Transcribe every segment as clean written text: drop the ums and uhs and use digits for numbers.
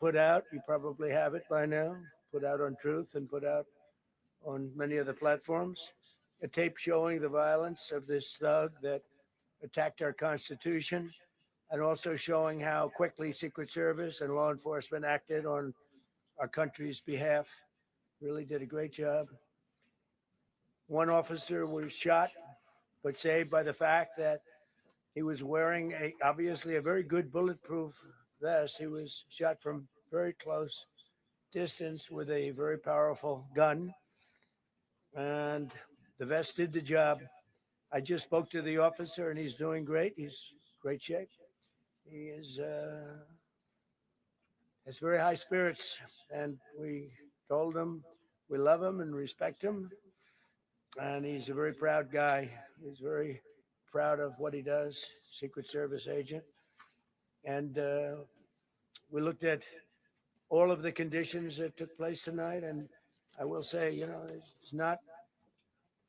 put out. You probably have it by now. Put out on Truth and put out on many of the platforms. A tape showing the violence of this thug that attacked our Constitution, and also showing how quickly Secret Service and law enforcement acted on our country's behalf. Really did a great job. One officer was shot, but saved by the fact that he was wearing obviously a very good bulletproof vest. He was shot from very close distance with a very powerful gun, and the vest did the job. I just spoke to the officer, and he's doing great. He's great shape. He has very high spirits, and we told him we love him and respect him, and he's a very proud guy. He's very proud of what he does, Secret Service agent. And we looked at all of the conditions that took place tonight, and I will say, it's not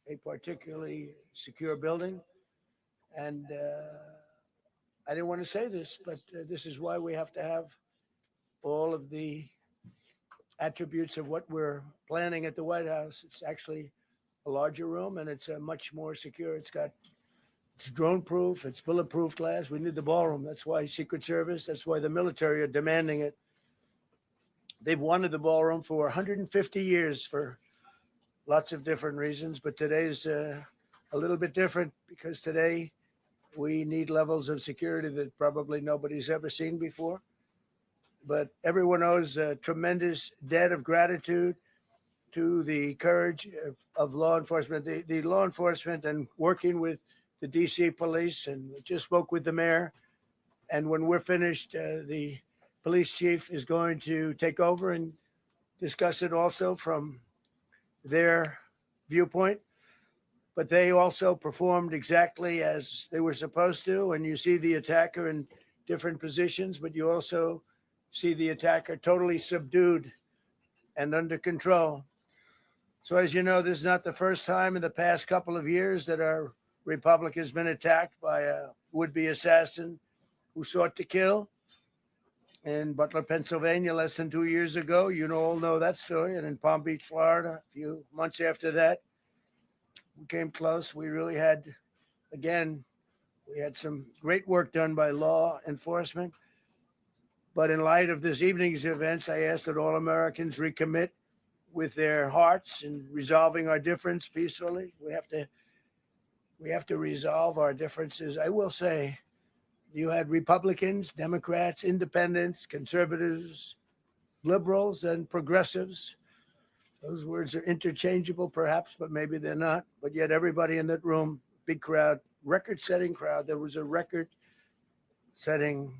a particularly secure building, and I didn't want to say this, but this is why we have to have all of the attributes of what we're planning at the White House. It's actually a larger room, and it's much more secure. It's drone proof, it's bulletproof glass. We need the ballroom. That's why Secret Service, that's why the military are demanding it. They've wanted the ballroom for 150 years for lots of different reasons, but today's a little bit different because today we need levels of security that probably nobody's ever seen before. But everyone owes a tremendous debt of gratitude to the courage of law enforcement, the law enforcement, and working with the DC police. And we just spoke with the mayor. And when we're finished, the police chief is going to take over and discuss it also from their viewpoint. But they also performed exactly as they were supposed to. And you see the attacker in different positions, but you also see the attacker totally subdued and under control. So as you know, this is not the first time in the past couple of years that our republic has been attacked by a would-be assassin who sought to kill. In Butler, Pennsylvania, less than 2 years ago, all know that story. And in Palm Beach, Florida, a few months after that, we came close. We really had, again, we had some great work done by law enforcement. But in light of this evening's events, I ask that all Americans recommit with their hearts in resolving our difference peacefully. We have to resolve our differences. I will say, you had Republicans, Democrats, independents, conservatives, liberals, and progressives. Those words are interchangeable, perhaps, but maybe they're not. But yet everybody in that room, big crowd, record-setting crowd. There was a record-setting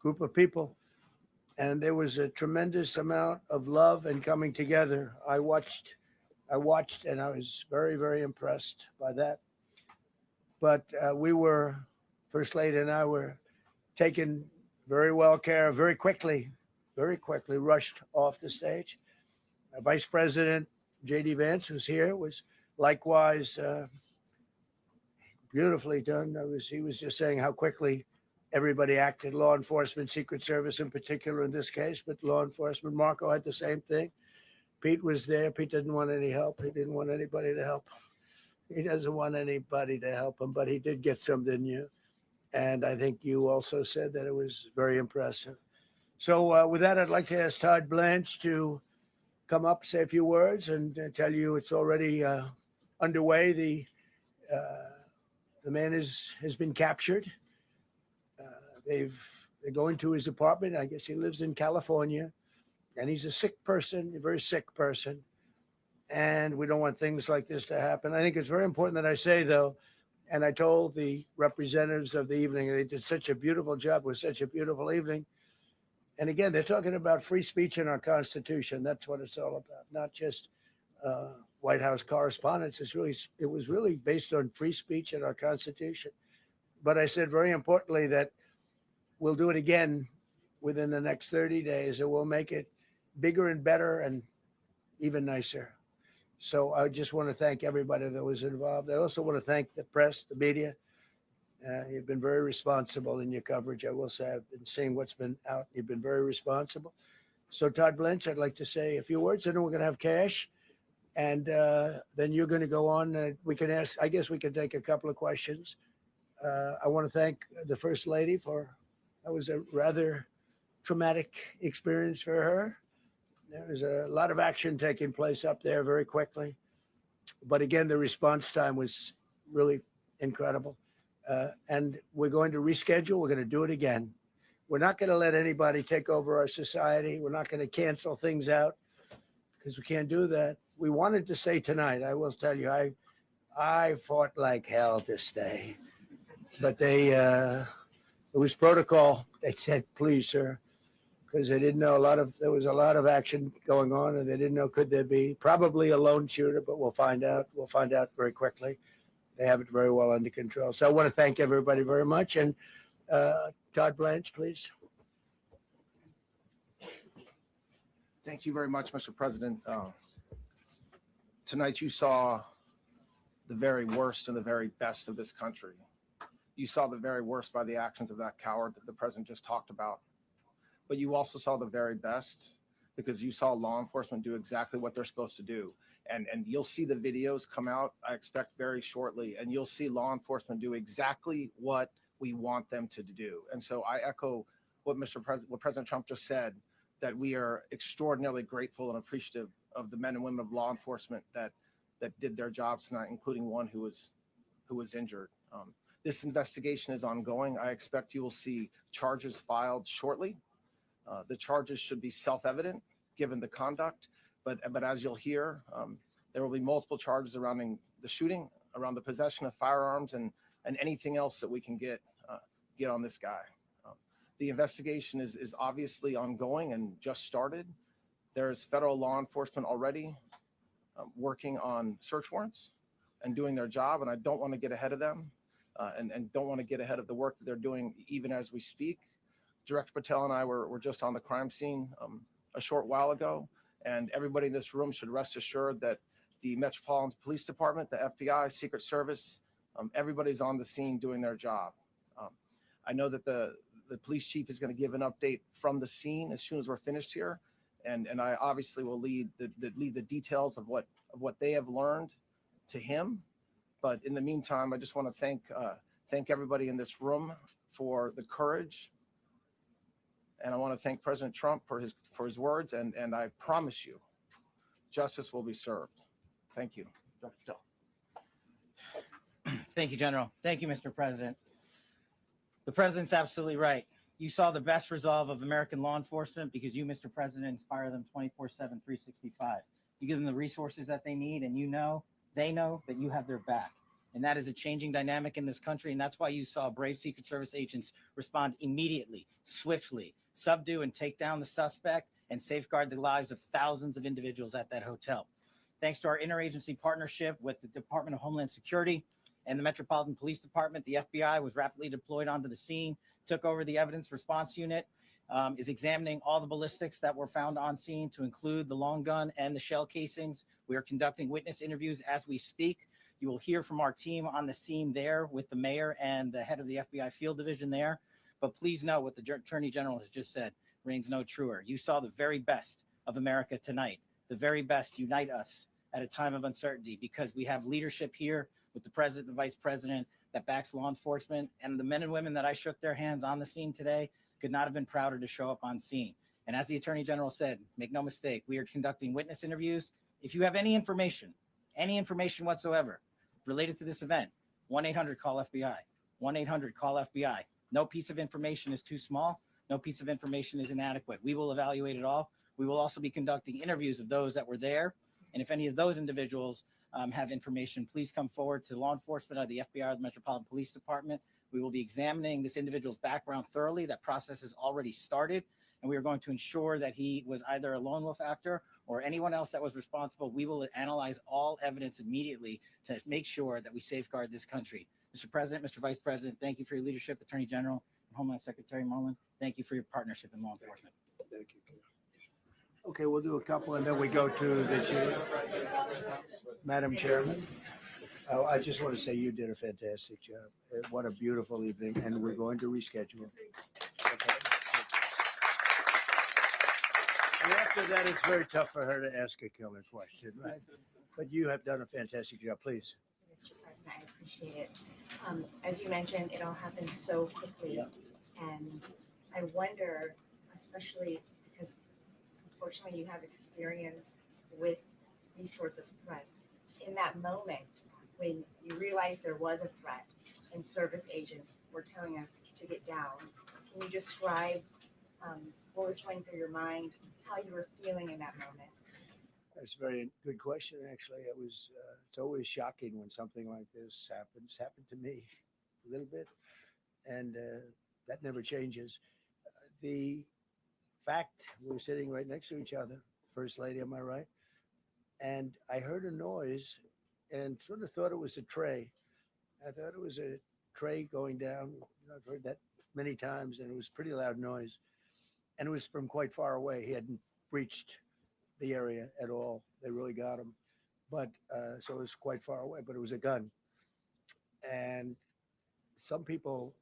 group of people. And there was a tremendous amount of love and coming together. I watched, and I was very, very impressed by that. But First Lady and I were taken very well care of very quickly, rushed off the stage. Vice President J.D. Vance, who's here, was likewise beautifully done. He was just saying how quickly everybody acted, law enforcement, Secret Service in particular in this case, but law enforcement. Marco had the same thing. Pete was there. Pete didn't want any help. He didn't want anybody to help. He doesn't want anybody to help him, but he did get some, didn't you? And I think you also said that it was very impressive. So with that, I'd like to ask Todd Blanche to come up, say a few words, and tell you it's already underway. The man has been captured. They're going to his apartment. I guess he lives in California, and he's a sick person, a very sick person. And we don't want things like this to happen. I think it's very important that I say, though, and I told the representatives of the evening, they did such a beautiful job. It was such a beautiful evening. And again, they're talking about free speech in our Constitution. That's what it's all about, not just White House Correspondents. It was really based on free speech in our Constitution. But I said very importantly that we'll do it again within the next 30 days, and we'll make it bigger and better and even nicer. So I just want to thank everybody that was involved. I also want to thank the press, the media. You've been very responsible in your coverage. I will say I've been seeing what's been out. You've been very responsible. So Todd Blanche, I'd like to say a few words, and then we're going to have cash. And then you're going to go on. We can ask, I guess we can take a couple of questions. I want to thank the First Lady that was a rather traumatic experience for her. There was a lot of action taking place up there very quickly. But again, the response time was really incredible. And we're going to reschedule. We're going to do it again. We're not going to let anybody take over our society. We're not going to cancel things out because we can't do that. We wanted to say tonight, I will tell you, I fought like hell to stay. But it was protocol. They said, please, sir, because they didn't know there was a lot of action going on, and they didn't know, could there be probably a lone shooter, but we'll find out. We'll find out very quickly. They have it very well under control. So I want to thank everybody very much. And Todd Blanche, please. Thank you very much, Mr. President. Tonight you saw the very worst and the very best of this country. You saw the very worst by the actions of that coward that the president just talked about. But you also saw the very best because you saw law enforcement do exactly what they're supposed to do. And you'll see the videos come out, I expect, very shortly, and you'll see law enforcement do exactly what we want them to do. And so I echo what what President Trump just said, that we are extraordinarily grateful and appreciative of the men and women of law enforcement that did their jobs tonight, including one who was injured. This investigation is ongoing. I expect you will see charges filed shortly. The charges should be self-evident given the conduct, but as you'll hear, there will be multiple charges surrounding the shooting, around the possession of firearms, and anything else that we can get on this guy. The investigation is obviously ongoing and just started. There's federal law enforcement already working on search warrants and doing their job, and I don't want to get ahead of them and don't want to get ahead of the work that they're doing even as we speak. Director Patel and I were just on the crime scene a short while ago, and everybody in this room should rest assured that the Metropolitan Police Department, the FBI, Secret Service, everybody's on the scene doing their job. I know that the police chief is going to give an update from the scene as soon as we're finished here, and I obviously will lead the details of what they have learned to him. But in the meantime, I just want to thank everybody in this room for the courage, and I want to thank President Trump for his words, and I promise you, justice will be served. Thank you, Dr. Patel. Thank you, General. Thank you, Mr. President. The president's absolutely right. You saw the best resolve of American law enforcement because you, Mr. President, inspire them 24/7, 365. You give them the resources that they need, and they know that you have their back. And that is a changing dynamic in this country, and that's why you saw brave Secret Service agents respond immediately, swiftly, subdue and take down the suspect, and safeguard the lives of thousands of individuals at that hotel. Thanks to our interagency partnership with the Department of Homeland Security and the Metropolitan Police Department, the FBI was rapidly deployed onto the scene, took over the evidence response unit, is examining all the ballistics that were found on scene, to include the long gun and the shell casings. We are conducting witness interviews as we speak. You will hear from our team on the scene there with the mayor and the head of the FBI field division there. But please know what the Attorney General has just said rings no truer. You saw the very best of America tonight. The very best unite us at a time of uncertainty, because we have leadership here with the president, the vice president, that backs law enforcement, and the men and women that I shook their hands on the scene today could not have been prouder to show up on scene. And as the Attorney General said, make no mistake, we are conducting witness interviews. If you have any information whatsoever related to this event, 1-800-CALL-FBI, 1-800-CALL-FBI. No piece of information is too small. No piece of information is inadequate. We will evaluate it all. We will also be conducting interviews of those that were there. And if any of those individuals have information, please come forward to law enforcement or the FBI or the Metropolitan Police Department. We will be examining this individual's background thoroughly. That process has already started, and we are going to ensure that he was either a lone wolf actor or anyone else that was responsible. We will analyze all evidence immediately to make sure that we safeguard this country. Mr. President, Mr. Vice President, thank you for your leadership. Attorney General and Homeland Secretary Mullen, thank you for your partnership in law enforcement. Thank you. Okay, we'll do a couple, and then we go to the chief. Madam Chairman, I just want to say you did a fantastic job. What a beautiful evening, and we're going to reschedule. Okay. And after that, it's very tough for her to ask a killer question, right? But you have done a fantastic job. Please. Mr. President, I appreciate it. As you mentioned, it all happened so quickly. Yeah. And I wonder, especially because unfortunately you have experience with these sorts of threats, in that moment when you realized there was a threat and service agents were telling us to get down, can you describe what was going through your mind, how you were feeling in that moment? That's a very good question. Actually, it's always shocking when something like this happens. Happened to me a little bit, and that never changes. The fact we were sitting right next to each other, First Lady on my right, and I heard a noise, and sort of thought it was a tray. I thought it was a tray going down. I've heard that many times, and it was a pretty loud noise, and it was from quite far away. He hadn't reached the area at all. They really got him, but so it was quite far away. But it was a gun, and some people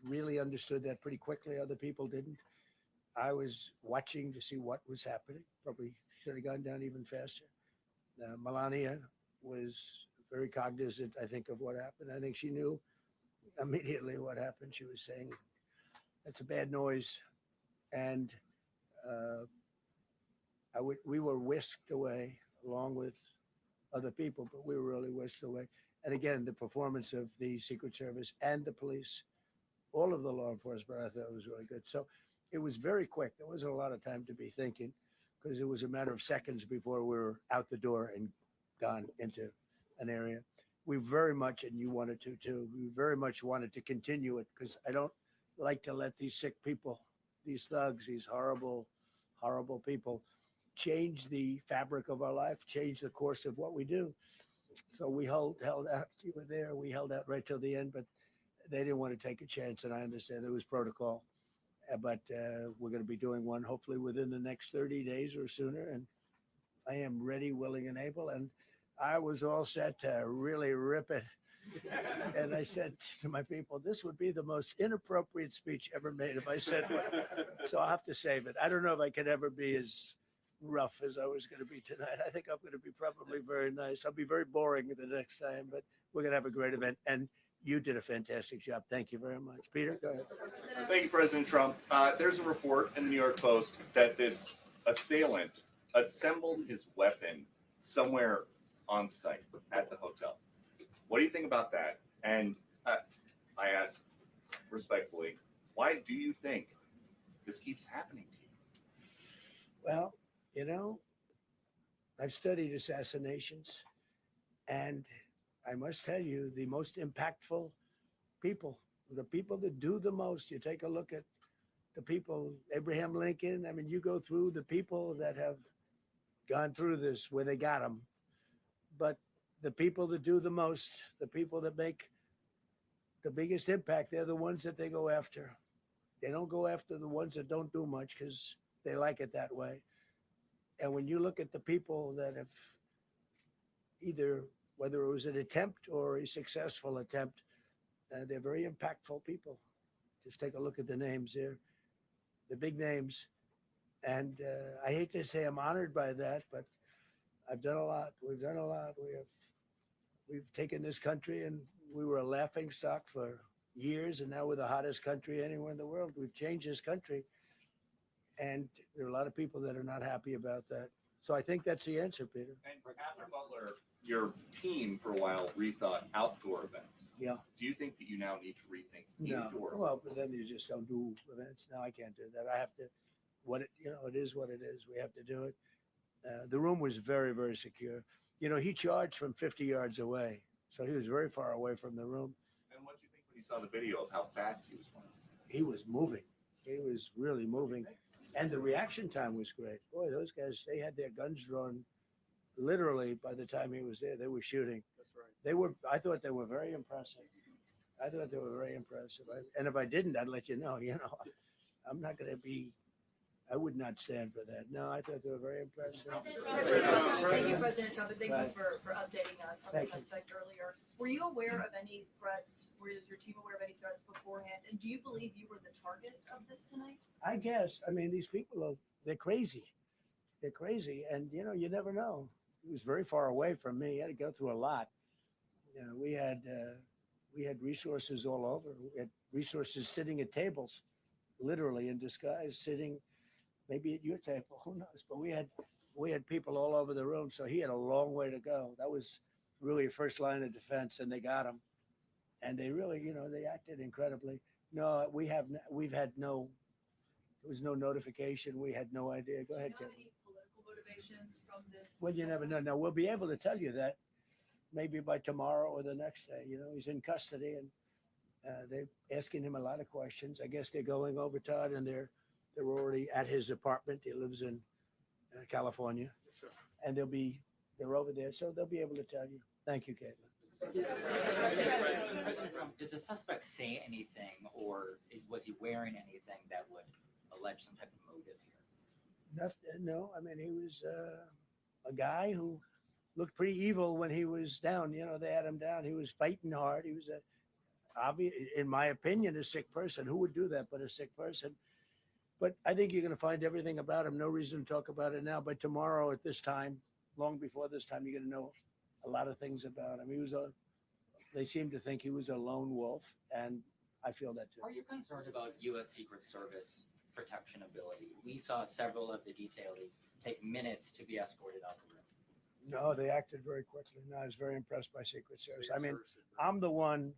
really understood that pretty quickly. Other people didn't. I was watching to see what was happening. Probably should have gone down even faster. Melania was very cognizant, I think, of what happened. I think she knew immediately what happened. She was saying, "That's a bad noise," and we were whisked away along with other people, but we were really whisked away. And again, the performance of the Secret Service and the police, all of the law enforcement, I thought was really good. So it was very quick. There wasn't a lot of time to be thinking because it was a matter of seconds before we were out the door and gone into an area. We very much, and you wanted to too, we very much wanted to continue it because I don't like to let these sick people, these thugs, these horrible, horrible people change the fabric of our life, change the course of what we do. So we held out. You were there. We held out right till the end, but they didn't want to take a chance, and I understand there was protocol. But we're going to be doing one hopefully within the next 30 days or sooner, and I am ready, willing, and able. And I was all set to really rip it. And I said to my people, this would be the most inappropriate speech ever made if I said one. So I'll have to save it. I don't know if I could ever be as rough as I was going to be tonight. I think I'm going to be probably very nice. I'll be very boring the next time, but we're going to have a great event. And you did a fantastic job. Thank you very much. Peter, go ahead. Thank you, President Trump. There's a report in the New York Post that this assailant assembled his weapon somewhere on site at the hotel. What do you think about that? And I ask respectfully, why do you think this keeps happening to you? Well, you know, I've studied assassinations, and I must tell you, the most impactful people, the people that do the most, you take a look at the people, Abraham Lincoln. I mean, you go through the people that have gone through this where they got them. But the people that do the most, the people that make the biggest impact, they're the ones that they go after. They don't go after the ones that don't do much because they like it that way. And when you look at the people that have either, whether it was an attempt or a successful attempt, they're very impactful people. Just take a look at the names there, the big names. And I hate to say I'm honored by that, but I've done a lot. We've done a lot. We've taken this country, and we were a laughing stock for years, and now we're the hottest country anywhere in the world. We've changed this country, and there are a lot of people that are not happy about that. So I think that's the answer, Peter. And after Butler, your team for a while rethought outdoor events. Yeah. Do you think that you now need to rethink No. indoor? Well, but then you just don't do events. No, I can't do that. I have to. It is what it is. We have to do it. The room was very, very secure. He charged from 50 yards away, so he was very far away from the room. And what did you think when you saw the video of how fast he was running? He was moving. He was really moving. And the reaction time was great. Boy, those guys, they had their guns drawn literally by the time he was there. They were shooting. That's right. I thought they were very impressive. And if I didn't, I'd let you know. I'm not going to be I would not stand for that. No, I thought they were very impressive. Thank you, President Trump, and thank you Right. for updating us on Thank the you. suspect earlier. Were you aware of any threats? Was your team aware of any threats beforehand? And do you believe you were the target of this tonight? I guess. I mean, these people they're crazy. They're crazy. And, you never know. He was very far away from me. He had to go through a lot. We had resources all over. We had resources sitting at tables, literally in disguise, sitting maybe at your table, who knows? But we had people all over the room, so he had a long way to go. That was really a first line of defense, and they got him. And they really, they acted incredibly. No, we've had no. There was no notification. We had no idea. Go Do ahead, you know Kevin. any political motivations from this? Well, you never know. Now we'll be able to tell you that maybe by tomorrow or the next day. He's in custody, and they're asking him a lot of questions. I guess they're going over Todd, and they're already at his apartment. He lives in California, and they're over there, so they'll be able to tell you. Thank you, Caitlin. President Trump, did the suspect say anything, or was he wearing anything that would allege some type of motive here? No, I mean, he was a guy who looked pretty evil when he was down. They had him down. He was fighting hard. He was in my opinion, a sick person. Who would do that but a sick person? But I think you're going to find everything about him. No reason to talk about it now. But tomorrow at this time, long before this time, you're going to know a lot of things about him. They seem to think he was a lone wolf, and I feel that too. Are you concerned about U.S. Secret Service protection ability? We saw several of the detailees take minutes to be escorted out the room. No, they acted very quickly. No, I was very impressed by Secret Service. I mean, I'm the one,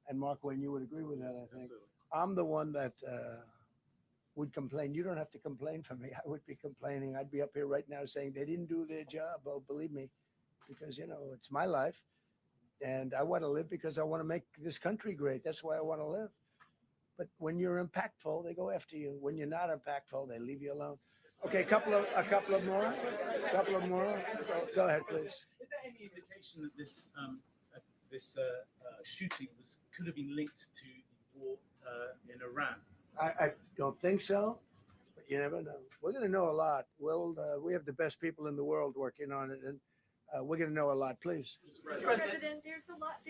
and Mark Wayne, you would agree with that, I think. I'm the one that would complain. You don't have to complain for me. I would be complaining. I'd be up here right now saying they didn't do their job. Oh, believe me, because, it's my life. And I want to live because I want to make this country great. That's why I want to live. But when you're impactful, they go after you. When you're not impactful, they leave you alone. Okay, a couple of more. Go ahead, please. Is there any indication that this shooting could have been linked to the war in Iran? I don't think so, but you never know. We're going to know a lot. We have the best people in the world working on it, and we're going to know a lot. Please. Mr. President, there's a lot.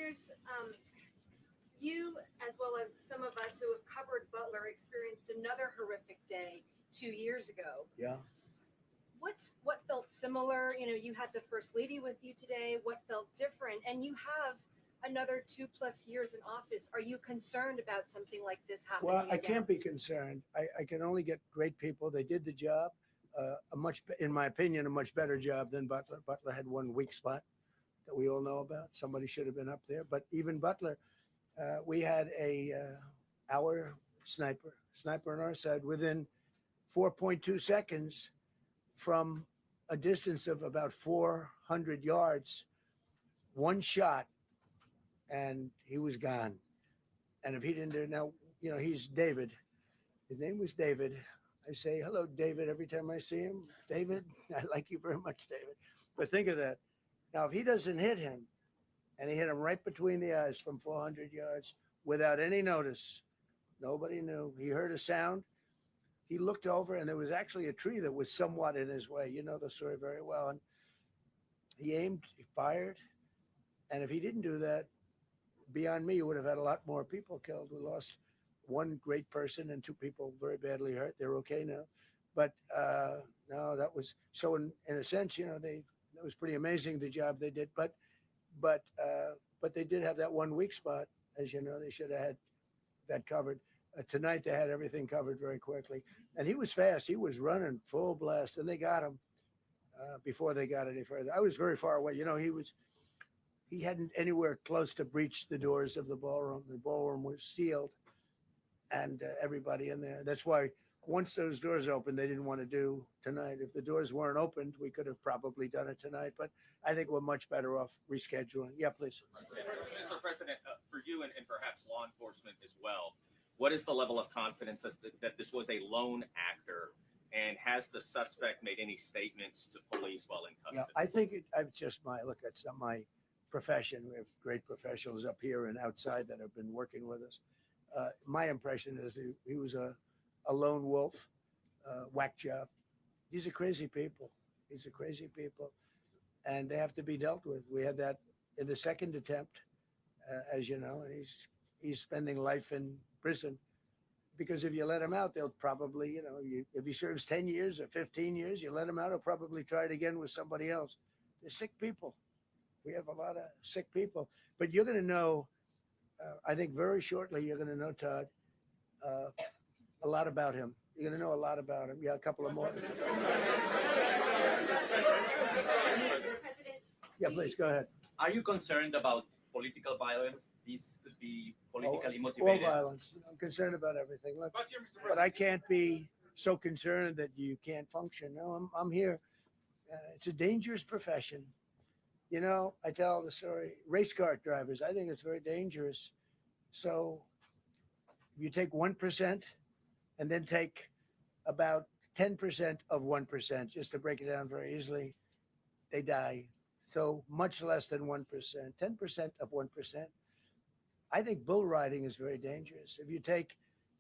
You, as well as some of us who have covered Butler, experienced another horrific day 2 years ago. Yeah. What felt similar? You had the First Lady with you today. What felt different? And you have another 2+ years in office. Are you concerned about something like this happening? Well, I again? can't be concerned. I can only get great people. They did the job. In my opinion, a much better job than Butler. Butler had one weak spot that we all know about. Somebody should have been up there. But even Butler, we had our sniper on our side within 4.2 seconds from a distance of about 400 yards, one shot, and he was gone. And if he didn't do it now, he's David. His name was David. I say, hello, David, every time I see him. David, I like you very much, David. But think of that. Now, if he doesn't hit him, and he hit him right between the eyes from 400 yards without any notice, nobody knew. He heard a sound. He looked over, and there was actually a tree that was somewhat in his way. You know the story very well. And he aimed, he fired. And if he didn't do that, beyond me, you would have had a lot more people killed. We lost one great person and 2 people very badly hurt. They're okay now. But no, that was so in a sense, that was pretty amazing, the job they did. But they did have that one weak spot. As you know, they should have had that covered. Tonight, they had everything covered very quickly. And he was fast. He was running full blast, and they got him before they got any further. I was very far away. He hadn't anywhere close to breach the doors of the ballroom. The ballroom was sealed, and everybody in there. That's why once those doors opened, they didn't want to do tonight. If the doors weren't opened, we could have probably done it tonight. But I think we're much better off rescheduling. Yeah, please. Mr. President, for you and perhaps law enforcement as well, what is the level of confidence that this was a lone actor? And has the suspect made any statements to police while in custody? Yeah, I think it's just it's not my profession. We have great professionals up here and outside that have been working with us. My impression is he was a lone wolf. whack job. These are crazy people. These are crazy people, and they have to be dealt with. We had that in the second attempt, as you know, and he's spending life in prison because if you let him out, they'll probably, if he serves 10 years or 15 years, you let him out, he'll probably try it again with somebody else. They're sick people. We have a lot of sick people, but you're going to know. I think very shortly you're going to know, Todd, a lot about him. You're going to know a lot about him. Yeah, a couple of more. Yeah, please go ahead. Are you concerned about political violence? This could be politically All motivated. violence. I'm concerned about everything. Look, but I can't be so concerned that you can't function. No, I'm here. It's a dangerous profession. I tell the story. Race car drivers. I think it's very dangerous. So you take 1% and then take about 10% of 1%, just to break it down very easily, they die. So much less than 1%, 10% of 1%. I think bull riding is very dangerous. If you take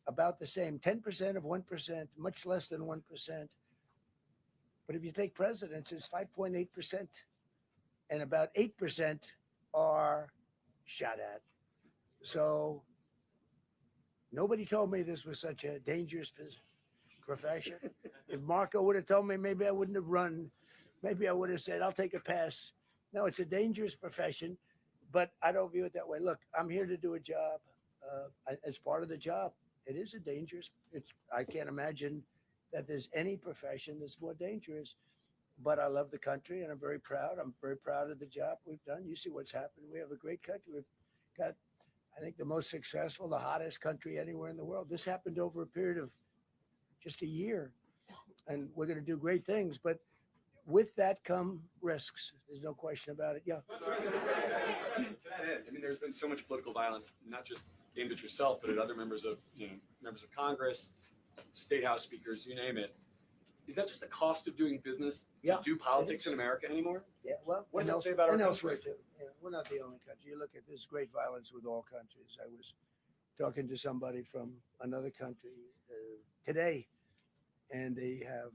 about the same 10% of 1%, much less than 1%. But if you take presidents, it's 5.8%. And about 8% are shot at. So nobody told me this was such a dangerous profession. If Marco would have told me, maybe I wouldn't have run. Maybe I would have said, I'll take a pass. No, it's a dangerous profession, but I don't view it that way. Look, I'm here to do a job. As part of the job, it is a dangerous. I can't imagine that there's any profession that's more dangerous. But I love the country, and I'm very proud. I'm very proud of the job we've done. You see what's happened. We have a great country. We've got, I think, the most successful, the hottest country anywhere in the world. This happened over a period of just a year, and we're going to do great things. But with that come risks. There's no question about it. Yeah. To that end, there's been so much political violence, not just aimed at yourself, but at other members of Congress, state house speakers, you name it. Is that just the cost of doing business to do politics in America anymore? Yeah, well, what does that say about our elsewhere country? too. We're not the only country. You look at this great violence with all countries. I was talking to somebody from another country today, and they have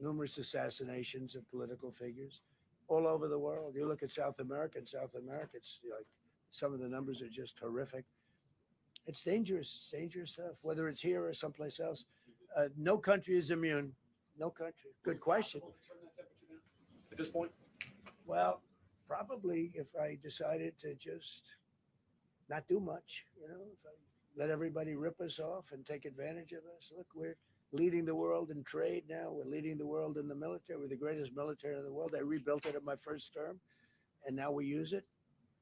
numerous assassinations of political figures all over the world. You look at South America. In South America, it's like some of the numbers are just horrific. It's dangerous. It's dangerous stuff, whether it's here or someplace else. No country is immune. No country. Good question. At this point? Well, probably if I decided to just not do much, if I let everybody rip us off and take advantage of us. Look, we're leading the world in trade now. We're leading the world in the military. We're the greatest military in the world. I rebuilt it in my first term, and now we use it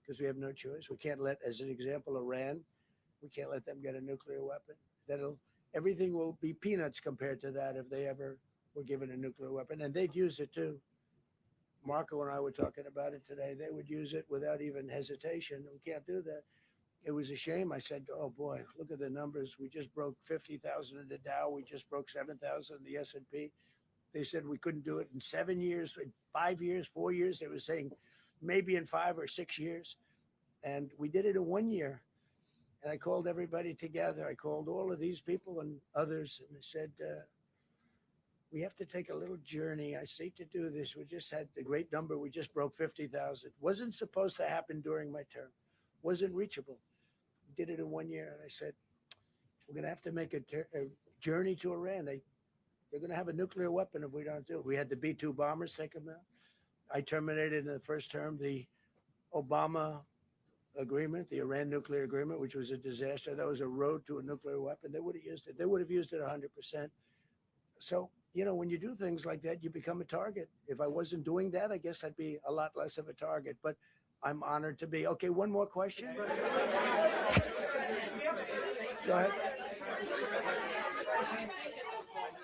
because we have no choice. We can't let, as an example, Iran, we can't let them get a nuclear weapon. Everything will be peanuts compared to that if they ever were given a nuclear weapon, and they'd use it too. Marco and I were talking about it today. They would use it without even hesitation. We can't do that. It was a shame. I said, oh boy, look at the numbers. We just broke 50,000 in the Dow. We just broke 7,000 in the S&P. They said we couldn't do it in 7 years, 5 years, 4 years. They were saying maybe in 5 or 6 years. And we did it in 1 year. And I called everybody together. I called all of these people and others, and I said, we have to take a little journey. I say to do this. We just had the great number. We just broke 50,000. Wasn't supposed to happen during my term. Wasn't reachable. We did it in 1 year. And I said, we're going to have to make a journey to Iran. They're going to have a nuclear weapon if we don't do it. We had the B-2 bombers take them out. I terminated in the first term the Obama agreement, the Iran nuclear agreement, which was a disaster. That was a road to a nuclear weapon. They would have used it. They would have used it 100%. So, when you do things like that, you become a target. If I wasn't doing that, I guess I'd be a lot less of a target. But I'm honored to be. Okay, one more question. Go ahead.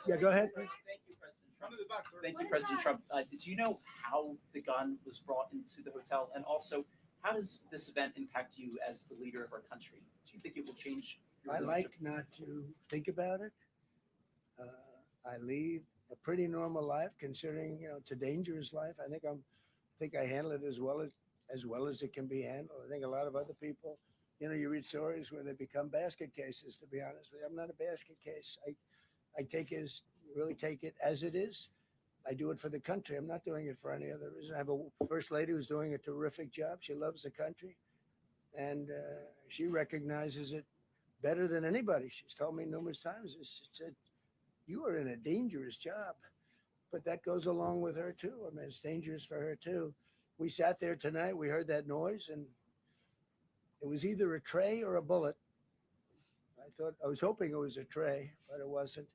Yeah, go ahead. Thank you, President Trump. Thank you, President Trump. Did you know how the gun was brought into the hotel? And also, how does this event impact you as the leader of our country? Do you think it will change your I leadership? like not to think about it. I lead a pretty normal life, considering it's a dangerous life. I think I handle it as well as it can be handled. I think a lot of other people, you read stories where they become basket cases. To be honest with you, I'm not a basket case. I take as really take it as it is. I do it for the country. I'm not doing it for any other reason. I have a first lady who's doing a terrific job. She loves the country, and she recognizes it better than anybody. She's told me numerous times. She said, "You are in a dangerous job," but that goes along with her too. I mean, it's dangerous for her too. We sat there tonight. We heard that noise, and it was either a tray or a bullet. I was hoping it was a tray, but it wasn't.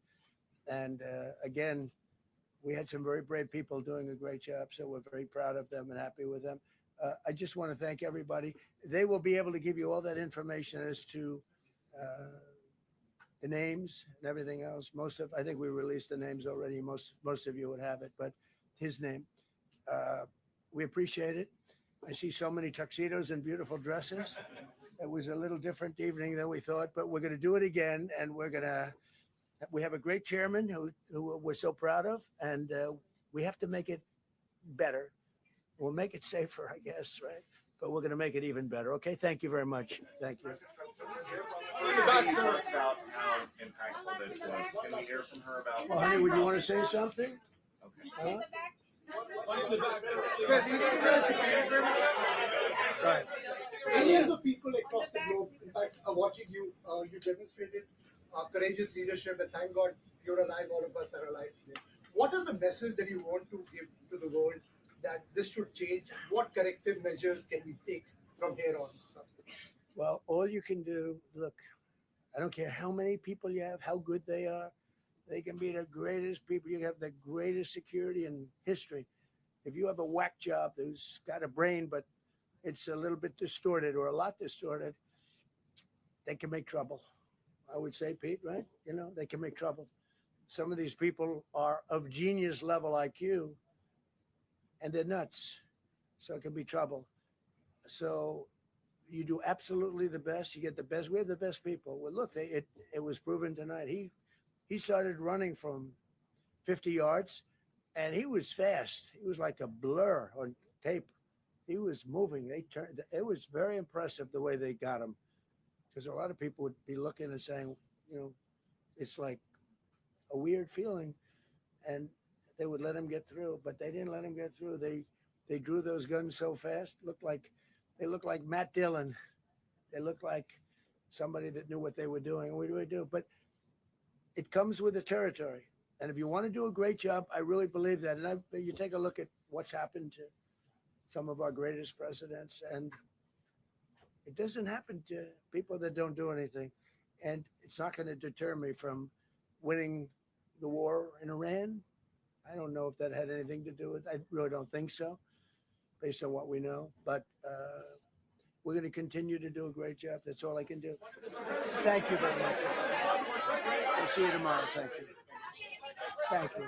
And again, we had some very brave people doing a great job, so we're very proud of them and happy with them. I just want to thank everybody. They will be able to give you all that information as to the names and everything else. I think we released the names already. Most of you would have it, but his name. We appreciate it. I see so many tuxedos and beautiful dresses. It was a little different evening than we thought, but we're going to do it again, and we have a great chairman who we're so proud of, and we have to make it better. We'll make it safer, I guess, right? But we're going to make it even better. Okay, thank you very much. Thank you. About how impactful this was. Can we hear from her about? Well, honey, would you want to say something? Okay. Go ahead. Millions of people across the globe, in fact, are watching you. You demonstrated courageous leadership, and thank God you're alive. All of us are alive today. What is the message that you want to give to the world that this should change? What corrective measures can we take from here on? Well, all you can do, look, I don't care how many people you have, how good they are. They can be the greatest people. You have the greatest security in history. If you have a whack job who's got a brain, but it's a little bit distorted or a lot distorted, they can make trouble. I would say, Pete, right? You know, they can make trouble. Some of these people are of genius level IQ, and they're nuts. So it can be trouble. So you do absolutely the best. You get the best. We have the best people. Well, look, it was proven tonight. He started running from 50 yards, and he was fast. He was like a blur on tape. He was moving. It was very impressive the way they got him, because a lot of people would be looking and saying, you know, it's like a weird feeling, and they would let him get through, but they didn't let him get through. They drew those guns so fast. They looked like Matt Dillon. They looked like somebody that knew what they were doing. What do we do? But it comes with the territory. And if you want to do a great job, I really believe that. And you take a look at what's happened to some of our greatest presidents, and it doesn't happen to people that don't do anything. And it's not going to deter me from winning the war in Iran. I don't know if that had anything to do with it. I really don't think so, based on what we know. But we're going to continue to do a great job. That's all I can do. Thank you very much. I'll see you tomorrow. Thank you. Thank you.